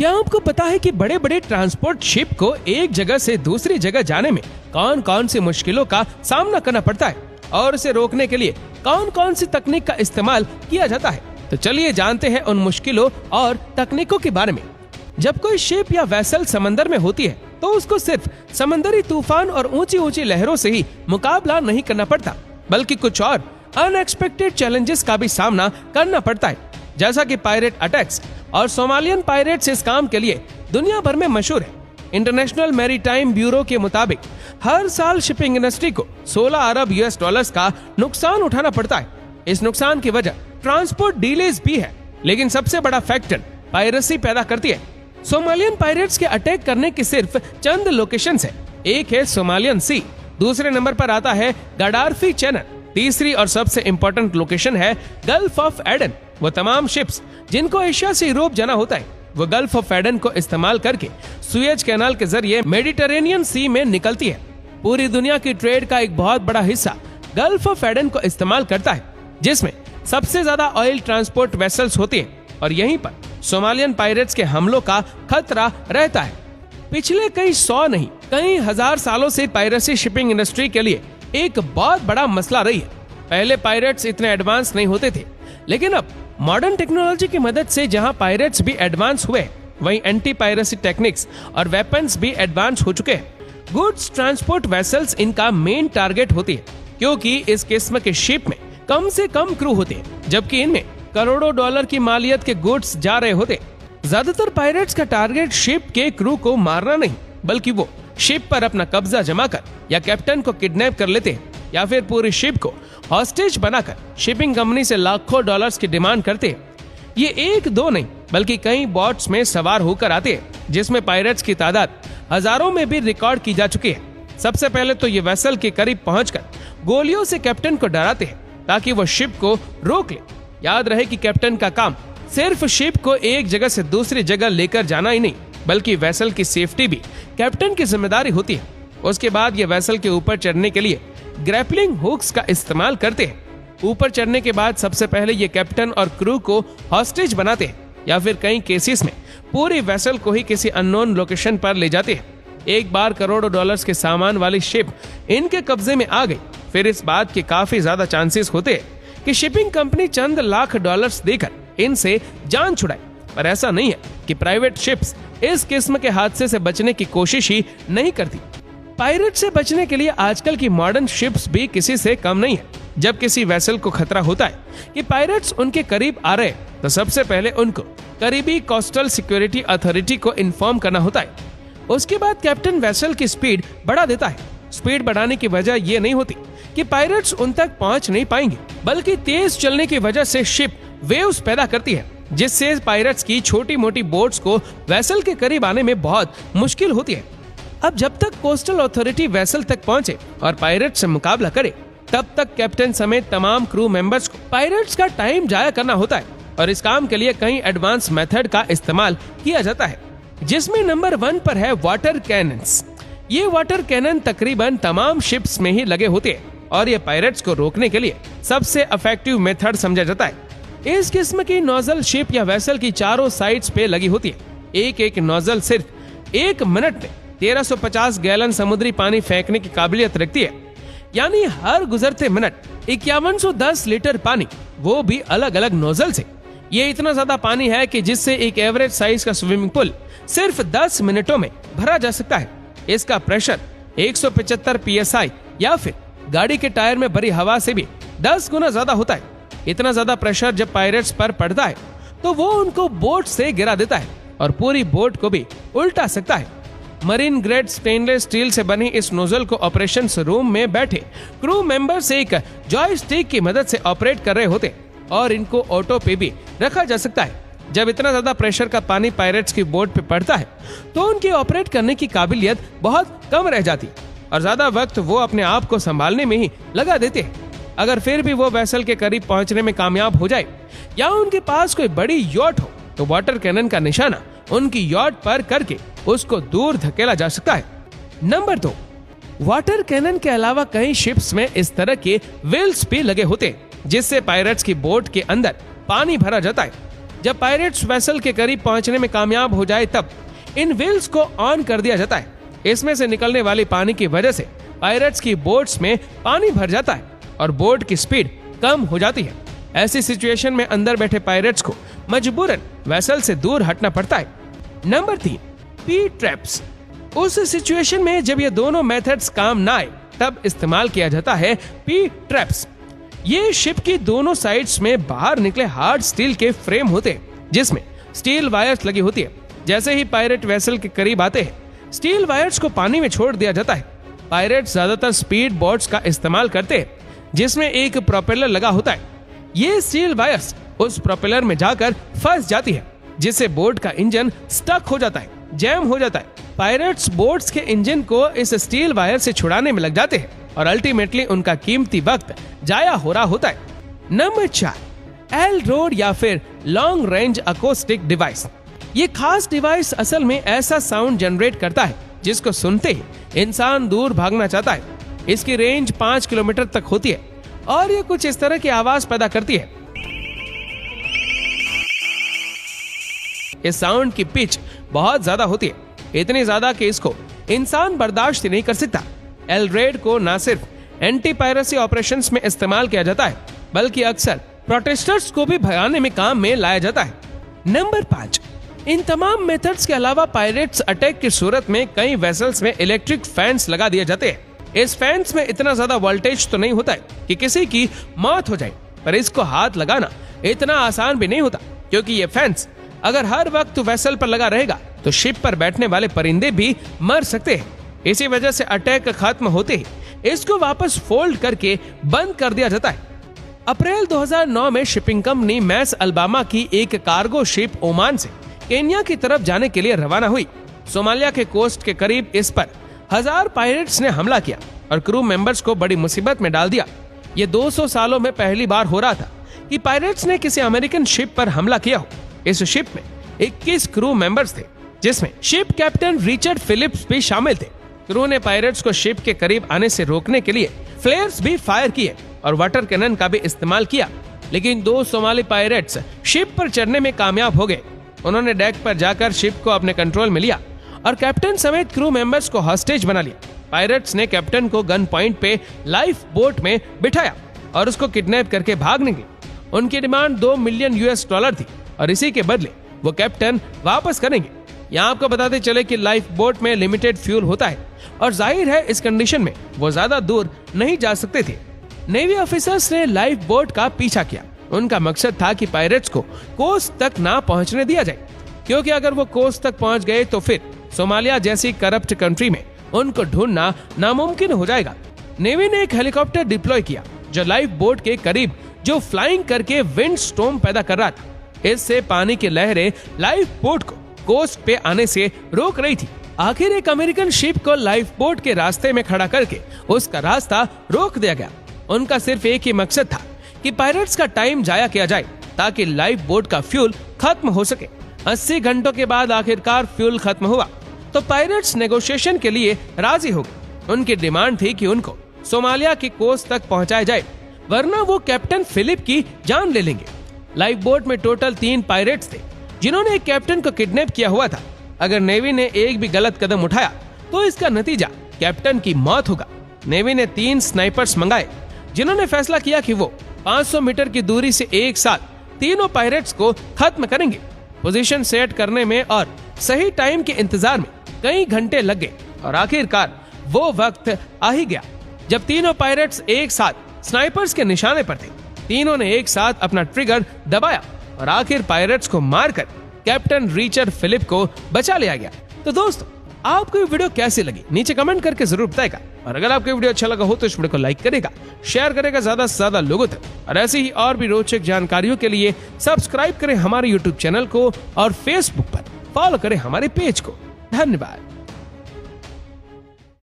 क्या आपको पता है कि बड़े बड़े ट्रांसपोर्ट शिप को एक जगह से दूसरी जगह जाने में कौन कौन सी मुश्किलों का सामना करना पड़ता है और उसे रोकने के लिए कौन कौन सी तकनीक का इस्तेमाल किया जाता है? तो चलिए जानते हैं उन मुश्किलों और तकनीकों के बारे में। जब कोई शिप या वेसल समंदर में होती है तो उसको सिर्फ समंदरी तूफान और ऊंची ऊंची लहरों से ही मुकाबला नहीं करना पड़ता, बल्कि कुछ और अनएक्सपेक्टेड चैलेंजेस का भी सामना करना पड़ता है, जैसा कि पायरेट अटैक्स। और सोमालियन पायरेट्स इस काम के लिए दुनिया भर में मशहूर है। इंटरनेशनल मैरीटाइम ब्यूरो के मुताबिक हर साल शिपिंग इंडस्ट्री को 16 अरब यूएस डॉलर्स का नुकसान उठाना पड़ता है। इस नुकसान की वजह ट्रांसपोर्ट डिलेज भी है, लेकिन सबसे बड़ा फैक्टर पायरेसी पैदा करती है। सोमालियन पायरेट्स के अटैक करने की सिर्फ चंद लोकेशंस है। एक है सोमालियन सी, दूसरे नंबर पर आता है गडार्फी चैनल, तीसरी और सबसे इम्पोर्टेंट लोकेशन है गल्फ ऑफ एडन। वो तमाम शिप्स जिनको एशिया से यूरोप जाना होता है वो गल्फ ऑफ एडन को इस्तेमाल करके सुएज कैनाल के जरिए मेडिटेरेनियन सी में निकलती है। पूरी दुनिया की ट्रेड का एक बहुत बड़ा हिस्सा गल्फ ऑफ एडन को इस्तेमाल करता है, जिसमें सबसे ज्यादा ऑयल ट्रांसपोर्ट वेसल्स होती है और यहीं पर सोमालियन पायरेट्स के हमलों का खतरा रहता है। पिछले कई 100 नहीं कई हजार सालों से पायरेसी शिपिंग इंडस्ट्री के लिए एक बहुत बड़ा मसला रही है। पहले पायरेट्स इतने एडवांस नहीं होते थे, लेकिन अब मॉडर्न टेक्नोलॉजी की मदद से जहां पायरेट्स भी एडवांस हुए, वहीं एंटी पायरेसी टेक्निक्स और वेपन्स भी एडवांस हो चुके हैं। गुड्स ट्रांसपोर्ट वेसल्स इनका मेन टारगेट होती है, क्योंकि इस किस्म के शिप में कम से कम क्रू होते हैं, जबकि इनमें करोड़ों डॉलर की मालियत के गुड्स जा रहे होते। ज्यादातर पायरेट्स का टारगेट शिप के क्रू को मारना नहीं, बल्कि वो शिप पर अपना कब्जा जमा कर या कैप्टन को किडनैप कर लेते हैं, या फिर पूरी शिप को हॉस्टेज बनाकर शिपिंग कंपनी से लाखों डॉलर्स की डिमांड करते हैं। ये एक दो नहीं बल्कि कई बोट्स में सवार होकर आते हैं, जिसमें पायरेट्स की तादाद हजारों में भी रिकॉर्ड की जा चुकी है। सबसे पहले तो ये वेसल के करीब पहुंचकर गोलियों से कैप्टन को डराते हैं ताकि वो शिप को रोक ले। याद रहे कि कैप्टन का काम सिर्फ शिप को एक जगह से दूसरी जगह लेकर जाना ही नहीं, बल्कि वेसल की सेफ्टी भी कैप्टन की जिम्मेदारी होती है। उसके बाद ये वेसल के ऊपर चढ़ने के लिए ग्रैपलिंग हुक्स का इस्तेमाल करते हैं। ऊपर चढ़ने के बाद सबसे पहले ये कैप्टन और क्रू को हॉस्टेज बनाते हैं, या फिर कई केसेस में पूरी वेसल को ही किसी अननोन लोकेशन पर ले जाते हैं। एक बार करोड़ों डॉलर्स के सामान वाली शिप इनके कब्जे में आ गई, फिर इस बात के काफी ज्यादा चांसेस होते हैं कि शिपिंग कंपनी चंद लाख डॉलर्स देकर इनसे जान छुड़ाए। पर ऐसा नहीं है कि प्राइवेट शिप्स इस किस्म के हादसे से बचने की कोशिश ही नहीं करती। पायरेट से बचने के लिए आजकल की मॉडर्न शिप्स भी किसी से कम नहीं है। जब किसी वेसल को खतरा होता है कि पायरेट्स उनके करीब आ रहे, तो सबसे पहले उनको करीबी कोस्टल सिक्योरिटी अथॉरिटी को इन्फॉर्म करना होता है। उसके बाद कैप्टन वेसल की स्पीड बढ़ा देता है। स्पीड बढ़ाने की वजह ये नहीं होती कि पायरेट्स उन तक पहुंच नहीं पाएंगे, बल्कि तेज चलने की वजह से शिप वेव्स पैदा करती है, जिससे पायरेट्स की छोटी मोटी बोट्स को वेसल के करीब आने में बहुत मुश्किल होती है। अब जब तक कोस्टल अथॉरिटी वेसल तक पहुंचे और पायरेट से मुकाबला करे, तब तक कैप्टन समेत तमाम क्रू मेंबर्स को पायरेट्स का टाइम जाया करना होता है। और इस काम के लिए कई एडवांस मेथड का इस्तेमाल किया जाता है, जिसमें नंबर 1 पर है वाटर कैनन्स। ये वाटर कैनन तकरीबन तमाम शिप्स में ही लगे होते हैं और ये पायरेट्स को रोकने के लिए सबसे इफेक्टिव मेथड समझा जाता है। इस किस्म की नोजल शिप या वेसल की चारों साइड्स पे लगी होती है। एक एक नोजल सिर्फ 1 मिनट में 1350 गैलन समुद्री पानी फेंकने की काबिलियत रखती है, यानी हर गुजरते मिनट 5110 लीटर पानी, वो भी अलग अलग नोजल से। ये इतना ज्यादा पानी है कि जिससे एक एवरेज साइज का स्विमिंग पूल सिर्फ 10 मिनटों में भरा जा सकता है। इसका प्रेशर 175 PSI या फिर गाड़ी के टायर में भरी हवा से भी 10 गुना ज्यादा होता है। इतना ज्यादा प्रेशर जब पायरेट्स पर पड़ता है तो वो उनको बोट से गिरा देता है और पूरी बोट को भी उल्टा सकता है। मरीन ग्रेड स्टेनलेस स्टील से बनी इस नोजल को ऑपरेशन रूम में बैठे क्रू मेंबर्स एक जॉयस्टिक की मदद से ऑपरेट कर रहे होते और इनको ऑटो पे भी रखा जा सकता है। जब इतना ज्यादा प्रेशर का पानी पायरेट्स की बोट पे पड़ता है तो उनकी ऑपरेट करने की काबिलियत बहुत कम रह जाती और ज्यादा वक्त वो अपने आप को संभालने में ही लगा देते हैं। अगर फिर भी वो वेसल के करीब पहुंचने में कामयाब हो जाए या उनके पास कोई बड़ी यॉट हो, तो वाटर कैनन का निशाना उनकी यॉट पर करके उसको दूर धकेला जा सकता है। नंबर 2, वाटर कैनन के अलावा कई शिप्स में इस तरह के व्हील्स भी लगे होते हैं, जिससे पायरेट्स की बोट के अंदर पानी भरा जाता है। जब पायरेट्स वेसल के करीब पहुंचने में कामयाब हो जाए तब इन व्हील्स को ऑन कर दिया जाता है। इसमें से निकलने वाली पानी की वजह से पायरेट्स की बोट्स में पानी भर जाता है और बोट की स्पीड कम हो जाती है। ऐसी सिचुएशन में अंदर बैठे पायरेट्स को मजबूरन वेसल से दूर हटना पड़ता है। Number 3, P traps. उस सिचुएशन में जब ये दोनों मेथड्स काम ना आए तब इस्तेमाल किया जाता है पी ट्रैप्स। ये शिप की दोनों साइड्स में बाहर निकले हार्ड स्टील के फ्रेम होते हैं जिसमें स्टील वायर्स लगी होती है। जैसे ही पायरेट वेसल के करीब आते हैं स्टील वायर्स को पानी में छोड़ दिया जाता है। पायरेट ज्यादातर स्पीड बोट्स का इस्तेमाल करते हैं जिसमें एक प्रोपेलर लगा होता है। ये स्टील वायर्स उस प्रोपेलर में जाकर फंस जाती है जिससे बोट का इंजन स्टक हो जाता है, जैम हो जाता है। पायरेट्स बोट्स के इंजन को इस स्टील वायर से छुड़ाने में लग जाते हैं और अल्टीमेटली उनका कीमती वक्त जाया हो रहा होता है। नंबर 4, एल रोड या फिर लॉन्ग रेंज अकोस्टिक डिवाइस। ये खास डिवाइस असल में ऐसा साउंड जनरेट करता है जिसको सुनते ही इंसान दूर भागना चाहता है। इसकी रेंज 5 किलोमीटर तक होती है और ये कुछ इस तरह की आवाज पैदा करती है। इस साउंड की पिच बहुत ज्यादा होती है, इतनी ज्यादा कि इसको इंसान बर्दाश्त नहीं कर सकता। एल रेड को न सिर्फ एंटी पायरेसी ऑपरेशंस में इस्तेमाल किया जाता है बल्कि अक्सर प्रोटेस्टर्स को भी भगाने में काम में लाया जाता है। नंबर 5, इन तमाम मेथड्स के अलावा पायरेट्स अटैक की सूरत में कई वेसल्स में इलेक्ट्रिक फैंस लगा दिए जाते हैं। इस फैंस में इतना ज्यादा वोल्टेज तो नहीं होता है कि किसी की मौत हो जाए, पर इसको हाथ लगाना इतना आसान भी नहीं होता क्योंकि ये फैंस अगर हर वक्त वेसल पर लगा रहेगा तो शिप पर बैठने वाले परिंदे भी मर सकते हैं। इसी वजह से अटैक खत्म होते ही इसको वापस फोल्ड करके बंद कर दिया जाता है। अप्रैल 2009 में शिपिंग कंपनी मैस अल्बामा की एक कार्गो शिप ओमान से केन्या की तरफ जाने के लिए रवाना हुई। सोमालिया के कोस्ट के करीब इस पर 1000 पायरेट्स ने हमला किया और क्रू मेंबर्स को बड़ी मुसीबत में डाल दिया। ये 200 सालों में पहली बार हो रहा था कि पायरेट्स ने किसी अमेरिकन शिप पर हमला किया हो। इस शिप में 21 क्रू मेंबर्स थे जिसमें शिप कैप्टन रिचर्ड फिलिप्स भी शामिल थे। क्रू ने पायरेट्स को शिप के करीब आने से रोकने के लिए फ्लेयर्स भी फायर किए और वाटर कैनन का भी इस्तेमाल किया, लेकिन 2 सोमाली पायरेट्स शिप पर चढ़ने में कामयाब हो गए। उन्होंने डेक पर जाकर शिप को अपने कंट्रोल में लिया और कैप्टन समेत क्रू मेंबर्स को हॉस्टेज बना लिया। पायरेट्स ने कैप्टन को गन पॉइंट पे लाइफ बोट में बिठाया और उसको किडनैप करके भाग निकले। उनकी डिमांड $2 मिलियन थी और इसी के बदले वो कैप्टन वापस करेंगे। यहाँ आपको बताते चले कि लाइफ बोट में लिमिटेड फ्यूल होता है और जाहिर है इस कंडीशन में वो ज्यादा दूर नहीं जा सकते थे। नेवी ऑफिसर्स ने लाइफ बोट का पीछा किया। उनका मकसद था कि पायरेट्स को कोस्ट तक ना पहुंचने दिया जाए, क्योंकि अगर वो कोस्ट तक पहुंच गए तो फिर सोमालिया जैसी करप्ट कंट्री में उनको ढूंढना नामुमकिन हो जाएगा। नेवी ने एक हेलीकॉप्टर डिप्लॉय किया जो लाइफ बोट के करीब जो फ्लाइंग करके विंड स्टॉर्म पैदा कर रहा था। इससे पानी की लहरें लाइफ बोट को कोस्ट पे आने से रोक रही थी। आखिर एक अमेरिकन शिप को लाइफ बोट के रास्ते में खड़ा करके उसका रास्ता रोक दिया गया। उनका सिर्फ एक ही मकसद था कि पायरेट्स का टाइम जाया किया जाए ताकि लाइफ बोट का फ्यूल खत्म हो सके। 80 घंटों के बाद आखिरकार फ्यूल खत्म हुआ तो पायरेट्स नेगोशिएशन के लिए राजी हो गए। उनकी डिमांड थी कि उनको सोमालिया की कोस्ट तक पहुंचाया जाए, वरना वो कैप्टन फिलिप की जान ले लेंगे। लाइफ बोट में टोटल 3 पायरेट्स थे जिन्होंने एक कैप्टन को किडनैप किया हुआ था। अगर नेवी ने एक भी गलत कदम उठाया तो इसका नतीजा कैप्टन की मौत होगा। नेवी ने 3 स्नाइपर्स मंगाए जिन्होंने फैसला किया कि वो 500 मीटर की दूरी से एक साथ तीनों पायरेट्स को खत्म करेंगे। पोजीशन सेट करने में और सही टाइम के इंतजार में कई घंटे लग गए और आखिरकार वो वक्त आ ही गया जब तीनों पायरेट्स एक साथ स्नाइपर्स के निशाने पर थे। तीनों ने एक साथ अपना ट्रिगर दबाया और आखिर पायरेट्स को मारकर कैप्टन रिचर्ड फिलिप को बचा लिया गया। तो दोस्तों, आपको ये वीडियो कैसी लगी नीचे कमेंट करके जरूर बताएगा और अगर आपको वीडियो अच्छा लगा हो तो इस वीडियो को लाइक करेगा, शेयर करेगा ज्यादा से ज्यादा लोगों तक और ऐसी ही और भी रोचक जानकारियों के लिए सब्सक्राइब करें हमारे YouTube चैनल को और Facebook पर फॉलो करें हमारे पेज को। धन्यवाद।